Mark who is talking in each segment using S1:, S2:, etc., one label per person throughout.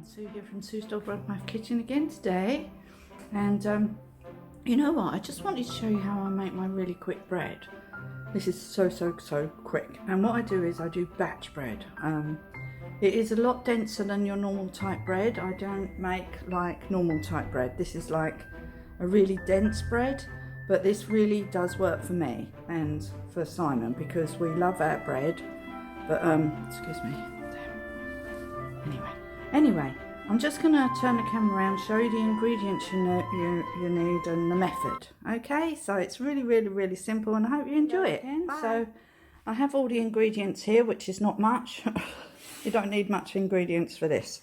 S1: Sue here from Sue's Dolbrodmaeth kitchen again today, and you know what, I just wanted to show you how I make my really quick bread. This is so quick, and what I do is I do batch bread. It is a lot denser than your normal type bread. I don't make like normal type bread. This is like a really dense bread, but this really does work for me and for Simon because we love our bread. But excuse me. Anyway, I'm just going to turn the camera around, show you the ingredients you need and the method. Okay, so it's really simple, and I hope you enjoy it. Bye. So I have all the ingredients here, which is not much. You don't need much ingredients for this.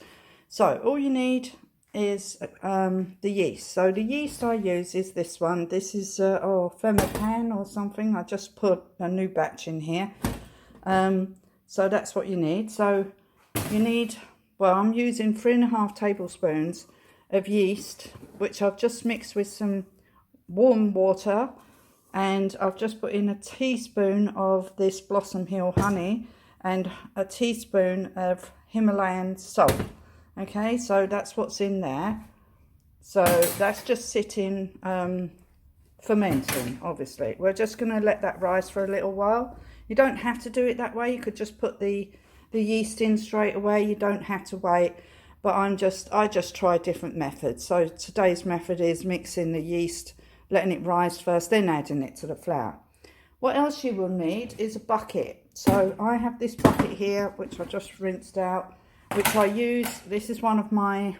S1: So all you need is the yeast. So the yeast I use is this one. This is Fermapan or something. I just put a new batch in here. So that's what you need. So you need, well, I'm using 3½ tablespoons of yeast, which I've just mixed with some warm water, and I've just put in a teaspoon of this Blossom Hill honey and a teaspoon of Himalayan salt. Okay, so that's what's in there. So that's just sitting, fermenting, obviously. We're just going to let that rise for a little while. You don't have to do it that way. You could just put the yeast in straight away. You don't have to wait, but I just try different methods. So today's method is mixing the yeast, letting it rise first, then adding it to the flour. What else you will need is a bucket. So I have this bucket here, which I just rinsed out, which I use. This is one of my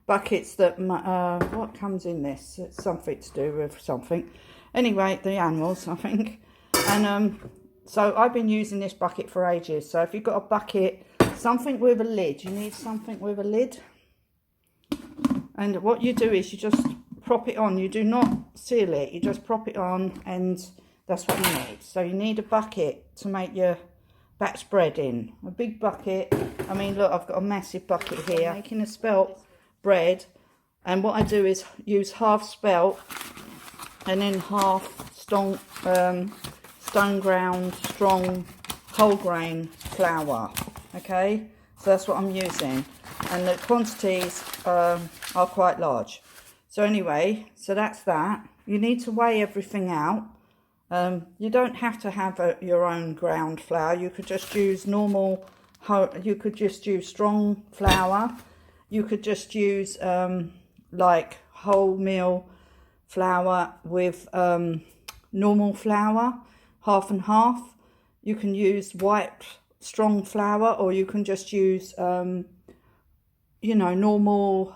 S1: buckets that what comes in this? It's something to do with something. Anyway, the animals, I think. And so I've been using this bucket for ages. So if you've got a bucket, something with a lid, you need something with a lid. And what you do is you just prop it on. You do not seal it. You just prop it on, and that's what you need. So you need a bucket to make your batch bread in. A big bucket. I mean, look, I've got a massive bucket here. I'm making a spelt bread. And what I do is use half spelt and then half stone ground strong whole grain flour. Okay, so that's what I'm using, and the quantities are quite large. So anyway, so that's that. You need to weigh everything out. You don't have to have your own ground flour. You could just use normal, you could just use strong flour. You could just use like wholemeal flour with normal flour, half and half. You can use white strong flour, or you can just use you know, normal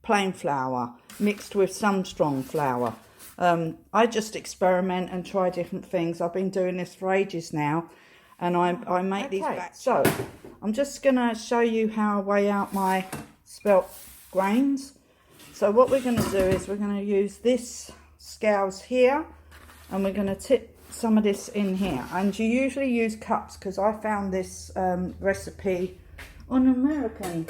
S1: plain flour mixed with some strong flour. I just experiment and try different things. I've been doing this for ages now, and I make these batches. So I'm just going to show you how I weigh out my spelt grains. So what we're going to do is we're going to use this scales here, and we're going to tip some of this in here. And you usually use cups, because I found this recipe on an American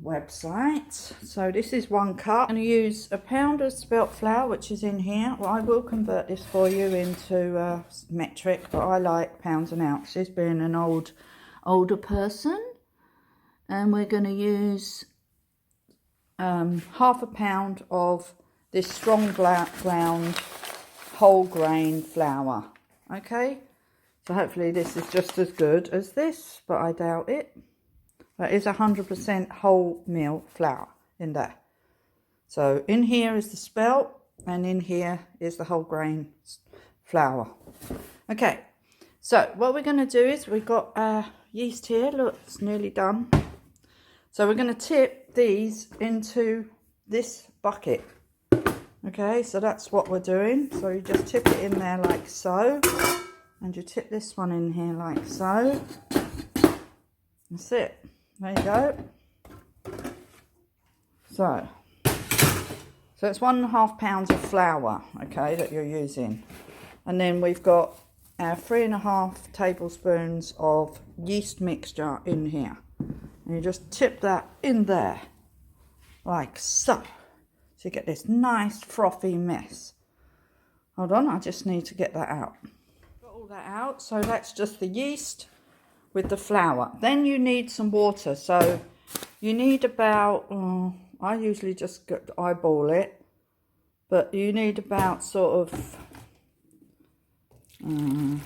S1: website. So this is 1 cup. I'm going to use a pound of spelt flour, which is in here. Well, I will convert this for you into metric, but I like pounds and ounces, being an older person. And we're going to use half a pound of this strong ground whole grain flour. Okay, so hopefully this is just as good as this, but I doubt it. That is 100% wholemeal flour in there. So in here is the spelt, and in here is the whole grain flour. Okay, so what we're going to do is we've got our yeast here. Look, it's nearly done. So we're going to tip these into this bucket. Okay, so that's what we're doing. So you just tip it in there like so, and you tip this one in here like so. That's it. There you go. So it's 1½ pounds of flour, okay, that you're using. And then we've got our 3½ tablespoons of yeast mixture in here. And you just tip that in there, like so. So you get this nice frothy mess. Hold on, I just need to get that out. Got all that out, so that's just the yeast with the flour. Then you need some water. So You need about, I usually just eyeball it, but you need about sort of, I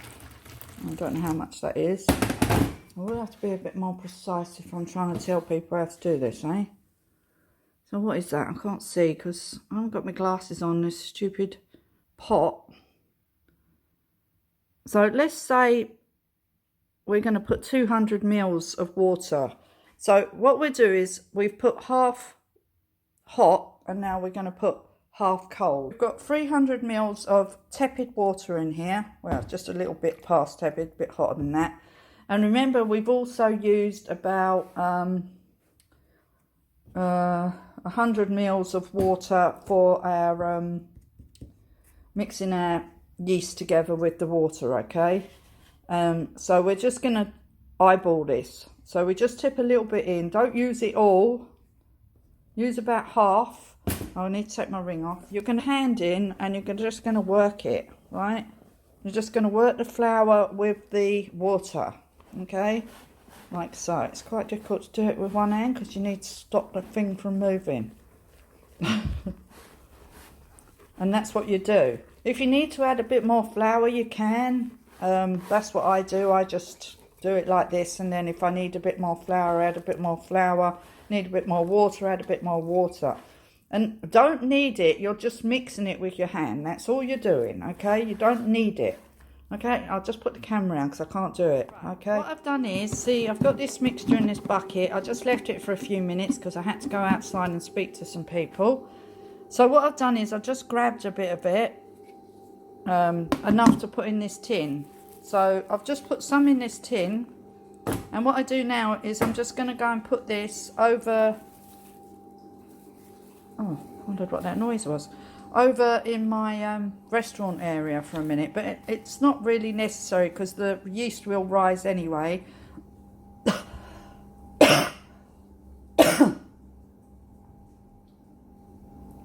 S1: don't know how much that is. I will have to be a bit more precise if I'm trying to tell people how to do this, eh? So what is that? I can't see because I haven't got my glasses on this stupid pot. So let's say we're going to put 200 mils of water. So what we'll do is we've put half hot and now we're going to put half cold. We've got 300 mils of tepid water in here. Well, just a little bit past tepid, a bit hotter than that. And remember, we've also used about 100 mils of water for our mixing our yeast together with the water, okay? So we're just going to eyeball this. So we just tip a little bit in. Don't use it all. Use about half. I need to take my ring off. You're going to hand in and you're just going to work it, right? You're just going to work the flour with the water, okay? Like so. It's quite difficult to do it with one hand because you need to stop the thing from moving. And that's what you do. If you need to add a bit more flour, you can. That's what I do. I just do it like this, and then if I need a bit more flour, add a bit more flour. Need a bit more water, add a bit more water. And don't knead it, you're just mixing it with your hand. That's all you're doing, okay? You don't knead it. Okay, I'll just put the camera around because I can't do it, okay? What I've done is, see, I've got this mixture in this bucket. I just left it for a few minutes because I had to go outside and speak to some people. So what I've done is I just grabbed a bit of it, enough to put in this tin. So I've just put some in this tin, and what I do now is I'm just going to go and put this over, oh, I wondered what that noise was, over in my restaurant area for a minute, but it's not really necessary because the yeast will rise anyway.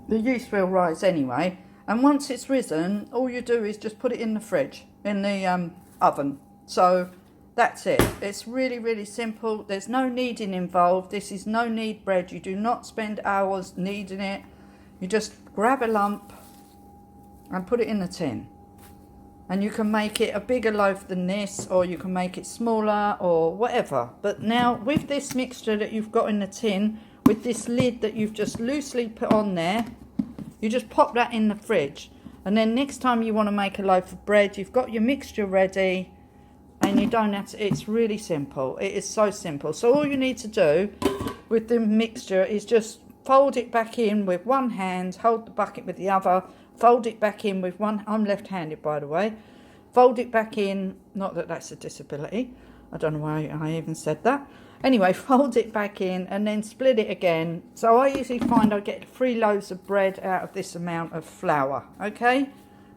S1: The yeast will rise anyway, and once it's risen, all you do is just put it in the fridge, in the oven. So that's it. It's really, really simple. There's no kneading involved. This is no knead bread. You do not spend hours kneading it. You just grab a lump and put it in the tin. And you can make it a bigger loaf than this, or you can make it smaller or whatever. But now with this mixture that you've got in the tin, with this lid that you've just loosely put on there, you just pop that in the fridge. And then next time you want to make a loaf of bread, you've got your mixture ready, and you don't have to, it's really simple. It is so simple. So all you need to do with the mixture is just fold it back in with one hand, hold the bucket with the other, fold it back in with one, I'm left-handed by the way, fold it back in, not that that's a disability, I don't know why I even said that. Anyway, fold it back in and then split it again. So I usually find I get 3 loaves of bread out of this amount of flour, okay?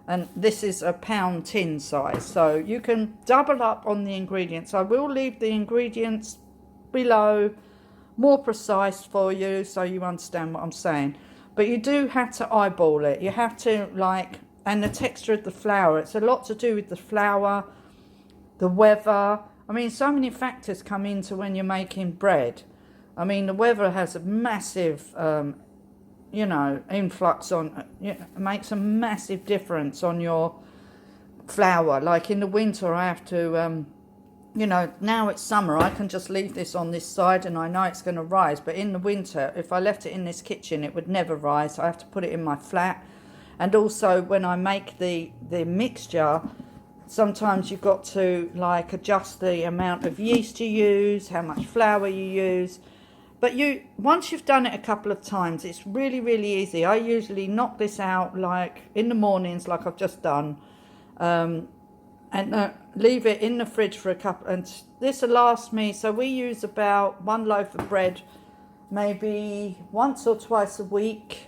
S1: And this is a pound tin size, so you can double up on the ingredients. I will leave the ingredients below, more precise for you so you understand what I'm saying. But you do have to eyeball it. You have to, like, and the texture of the flour. It's a lot to do with the flour, the weather. I mean, so many factors come into when you're making bread. I mean, the weather has a massive, you know, influx on, it makes a massive difference on your flour. Like in the winter, I have to, you know, now it's summer, I can just leave this on this side and I know it's going to rise. But in the winter, if I left it in this kitchen, it would never rise. So I have to put it in my flat. And also when I make the mixture, sometimes you've got to like adjust the amount of yeast you use, how much flour you use. But once you've done it a couple of times, it's really, really easy. I usually knock this out like in the mornings, like I've just done, and leave it in the fridge for a couple. And this will last me. So we use about 1 loaf of bread, maybe once or twice a week.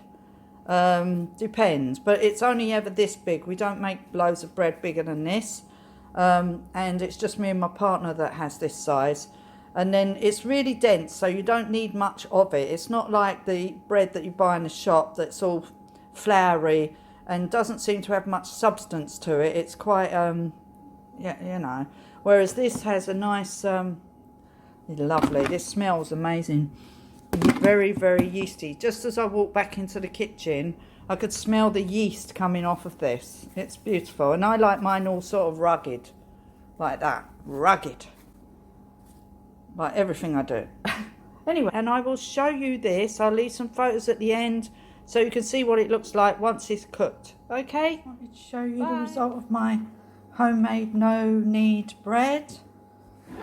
S1: Depends, but it's only ever this big. We don't make loaves of bread bigger than this, and it's just me and my partner that has this size. And then it's really dense, so you don't need much of it. It's not like the bread that you buy in the shop that's all floury and doesn't seem to have much substance to it. It's quite yeah, you know, whereas this has a nice lovely, this smells amazing. very, very yeasty. Just as I walked back into the kitchen, I could smell the yeast coming off of this. It's beautiful. And I like mine all sort of rugged. Like that. Rugged. Like everything I do. Anyway, and I will show you this. I'll leave some photos at the end so you can see what it looks like once it's cooked. Okay? Let me show you the result of my homemade no-knead bread.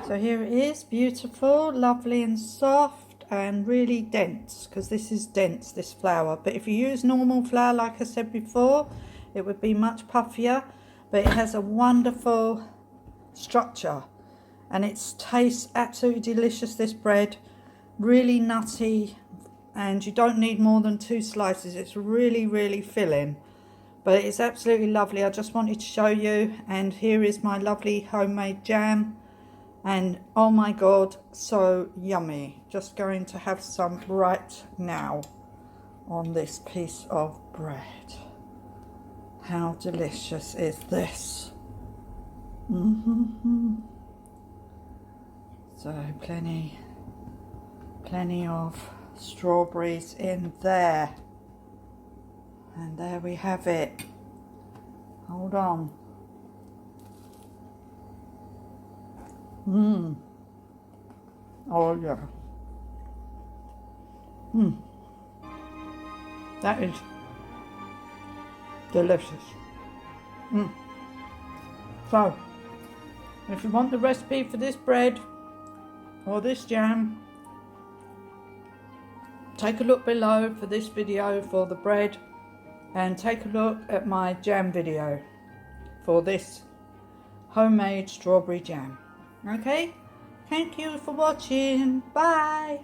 S1: So here it is. Beautiful, lovely and soft and really dense, because this is dense, this flour. But if you use normal flour, like I said before, it would be much puffier. But it has a wonderful structure and it tastes absolutely delicious, this bread. Really nutty, and you don't need more than 2 slices. It's really, really filling, but it's absolutely lovely. I just wanted to show you. And here is my lovely homemade jam, and oh my god, so yummy. Just going to have some right now on this piece of bread. How delicious is this? So plenty of strawberries in there, and there we have it. Hold on. Oh yeah. That is delicious. So if you want the recipe for this bread or this jam, take a look below for this video for the bread, and take a look at my jam video for this homemade strawberry jam. Okay? Thank you for watching. Bye.